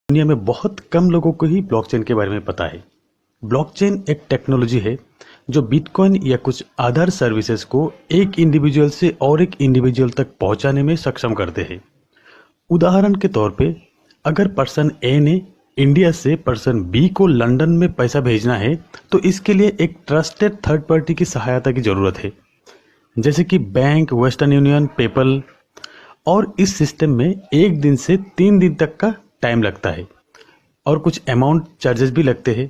दुनिया में बहुत कम लोगों को ही ब्लॉकचेन के बारे में पता है। ब्लॉकचेन एक टेक्नोलॉजी है जो बिटकॉइन या कुछ आधार सर्विसेज को एक इंडिविजुअल से और एक इंडिविजुअल तक पहुंचाने में सक्षम करते हैं। उदाहरण के तौर पे अगर पर्सन ए ने इंडिया से पर्सन बी को लंदन में पैसा भेजना है तो इसके लिए एक ट्रस्टेड थर्ड पार्टी की सहायता की जरूरत है, जैसे कि बैंक, वेस्टर्न यूनियन, पेपल। और इस सिस्टम में 1 दिन से 3 दिन तक का टाइम लगता है और कुछ अमाउंट चार्जेस भी लगते हैं।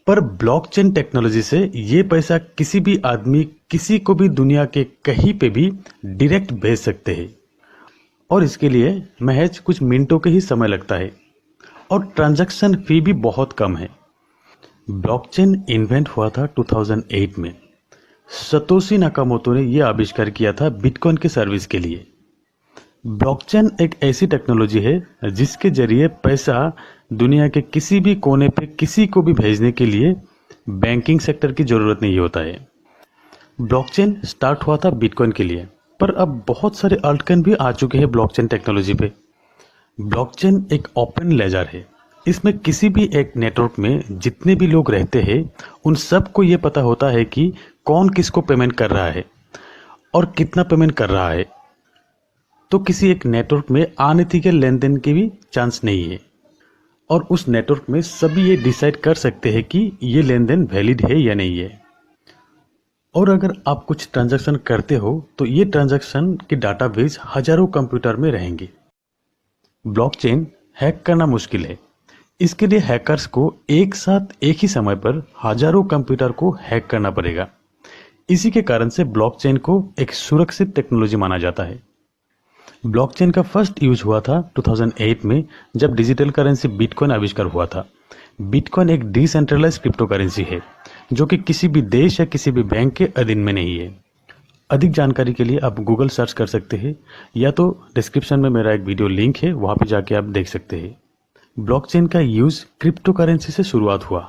पर ब्लॉकचेन टेक्नोलॉजी से ये पैसा किसी भी आदमी किसी को भी दुनिया के कहीं पे भी डायरेक्ट भेज सकते हैं और इसके लिए महज कुछ मिनटों के ही समय लगता है और ट्रांजैक्शन फी भी बहुत कम है। ब्लॉकचेन इन्वेंट हुआ था 2008 में। सतोशी नाकामोटो ने यह आविष्कार किया था बिटकॉइन के सर्विस के लिए। ब्लॉकचेन एक ऐसी टेक्नोलॉजी है जिसके जरिए पैसा दुनिया के किसी भी कोने पे किसी को भी भेजने के लिए बैंकिंग सेक्टर की जरूरत नहीं होता है। ब्लॉकचेन स्टार्ट हुआ था बिटकॉइन के लिए, पर अब बहुत सारे अल्टकॉइन भी आ चुके हैं ब्लॉकचेन टेक्नोलॉजी पे। ब्लॉकचेन एक ओपन लेजर है। इसमें किसी भी एक नेटवर्क में जितने भी लोग रहते हैं उन सबको ये पता होता है कि कौन किसको पेमेंट कर रहा है और कितना पेमेंट कर रहा है। तो किसी एक नेटवर्क में अनएथिकल लेन देन की भी चांस नहीं है और उस नेटवर्क में सभी ये डिसाइड कर सकते हैं कि ये लेन देन वैलिड है या नहीं है। और अगर आप कुछ ट्रांजैक्शन करते हो तो ये ट्रांजैक्शन के डाटाबेस हजारों कंप्यूटर में रहेंगे। ब्लॉकचेन हैक करना मुश्किल है। इसके लिए हैकर्स को एक साथ एक ही समय पर हजारों कंप्यूटर को हैक करना पड़ेगा। इसी के कारण से ब्लॉकचेन को एक सुरक्षित टेक्नोलॉजी माना जाता है। ब्लॉकचेन का फर्स्ट यूज हुआ था 2008 में, जब डिजिटल करेंसी बिटकॉइन आविष्कार हुआ था। बिटकॉइन एक डिसेंट्रलाइज्ड क्रिप्टो करेंसी है जो कि किसी भी देश या किसी भी बैंक के अधीन में नहीं है। अधिक जानकारी के लिए आप गूगल सर्च कर सकते हैं या तो डिस्क्रिप्शन में मेरा एक वीडियो लिंक है, वहां पे जाके आप देख सकते हैं। ब्लॉकचेन का यूज क्रिप्टो करेंसी से शुरुआत हुआ,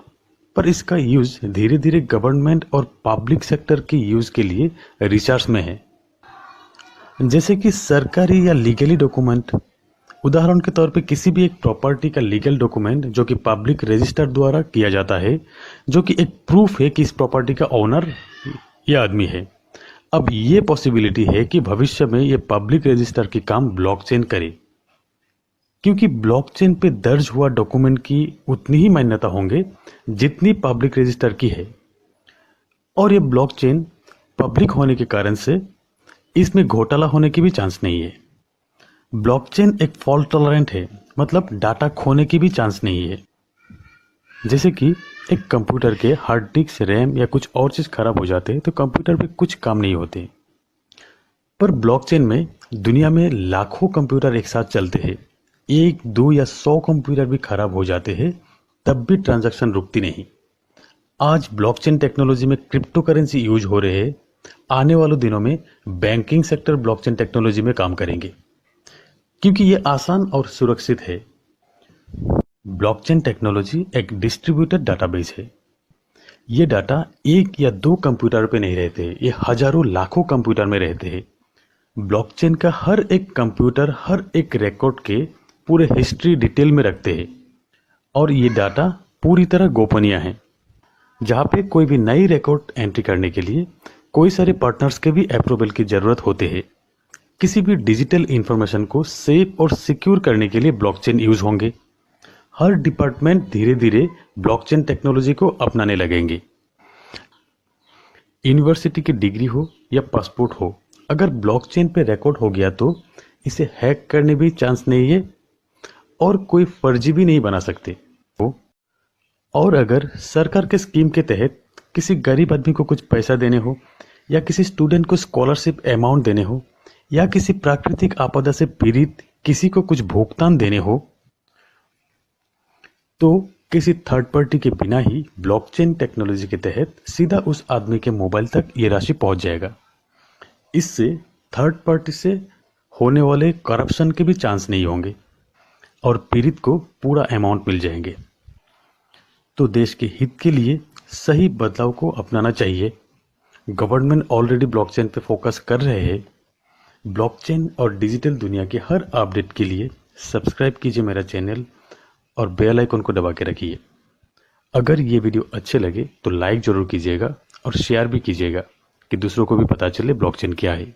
पर इसका यूज धीरे धीरे गवर्नमेंट और पब्लिक सेक्टर के यूज के लिए रिसर्च में है, जैसे कि सरकारी या लीगली डॉक्यूमेंट। उदाहरण के तौर पे किसी भी एक प्रॉपर्टी का लीगल डॉक्यूमेंट जो कि पब्लिक रजिस्टर द्वारा किया जाता है, जो कि एक प्रूफ है कि इस प्रॉपर्टी का ओनर ये आदमी है। अब ये पॉसिबिलिटी है कि भविष्य में ये पब्लिक रजिस्टर की काम ब्लॉकचेन करे, क्योंकि ब्लॉकचेन पे दर्ज हुआ डॉक्यूमेंट की उतनी ही मान्यता होंगे जितनी पब्लिक रजिस्टर की है। और ये ब्लॉकचेन पब्लिक होने के कारण से इसमें घोटाला होने की भी चांस नहीं है। ब्लॉकचेन एक फॉल्ट टॉलरेंट है, मतलब डाटा खोने की भी चांस नहीं है। जैसे कि एक कंप्यूटर के हार्ड डिस्क, रैम या कुछ और चीज खराब हो जाते हैं तो कंप्यूटर पे कुछ काम नहीं होते। पर ब्लॉकचेन में दुनिया में लाखों कंप्यूटर एक साथ चलते हैं। 1, 2 या 100 कंप्यूटर भी खराब हो जाते हैं तब भी ट्रांजैक्शन रुकती नहीं। आज ब्लॉकचेन टेक्नोलॉजी में क्रिप्टो करेंसी यूज हो रहे हैं। आने वाले दिनों में बैंकिंग सेक्टर ब्लॉकचेन टेक्नोलॉजी में काम करेंगे, क्योंकि ये आसान और सुरक्षित है। ब्लॉकचेन टेक्नोलॉजी एक डिस्ट्रीब्यूटेड डाटाबेस है। ये डाटा 1 या 2 कंप्यूटर पे नहीं रहते, ये हजारों लाखों कंप्यूटर में रहते हैं। ब्लॉकचेन का हर एक कंप्यूटर हर एक रिकॉर्ड के पूरे हिस्ट्री डिटेल में रखते हैं और ये डाटा पूरी तरह गोपनीय है। जहाँ पे कोई भी नई रिकॉर्ड एंट्री करने के लिए कोई सारे पार्टनर्स के भी अप्रूवल की जरूरत होते हैं। किसी भी डिजिटल इंफॉर्मेशन को सेफ और सिक्योर करने के लिए ब्लॉकचेन यूज होंगे। हर डिपार्टमेंट धीरे धीरे ब्लॉकचेन टेक्नोलॉजी को अपनाने लगेंगे। यूनिवर्सिटी की डिग्री हो या पासपोर्ट हो, अगर ब्लॉकचेन पे रिकॉर्ड हो गया तो इसे हैक करने भी चांस नहीं है और कोई फर्जी भी नहीं बना सकते। और अगर सरकार के स्कीम के तहत किसी गरीब आदमी को कुछ पैसा देने हो या किसी स्टूडेंट को स्कॉलरशिप अमाउंट देने हो या किसी प्राकृतिक आपदा से पीड़ित किसी को कुछ भुगतान देने हो, तो किसी थर्ड पार्टी के बिना ही ब्लॉकचेन टेक्नोलॉजी के तहत सीधा उस आदमी के मोबाइल तक ये राशि पहुंच जाएगा। इससे थर्ड पार्टी से होने वाले करप्शन के भी चांस नहीं होंगे और पीड़ित को पूरा अमाउंट मिल जाएंगे। तो देश के हित के लिए सही बदलाव को अपनाना चाहिए। गवर्नमेंट ऑलरेडी ब्लॉकचेन पे फोकस कर रहे हैं। ब्लॉकचेन और डिजिटल दुनिया के हर अपडेट के लिए सब्सक्राइब कीजिए मेरा चैनल और बेल आइकन को दबा के रखिए। अगर ये वीडियो अच्छे लगे तो लाइक ज़रूर कीजिएगा और शेयर भी कीजिएगा कि दूसरों को भी पता चले ब्लॉकचेन क्या है।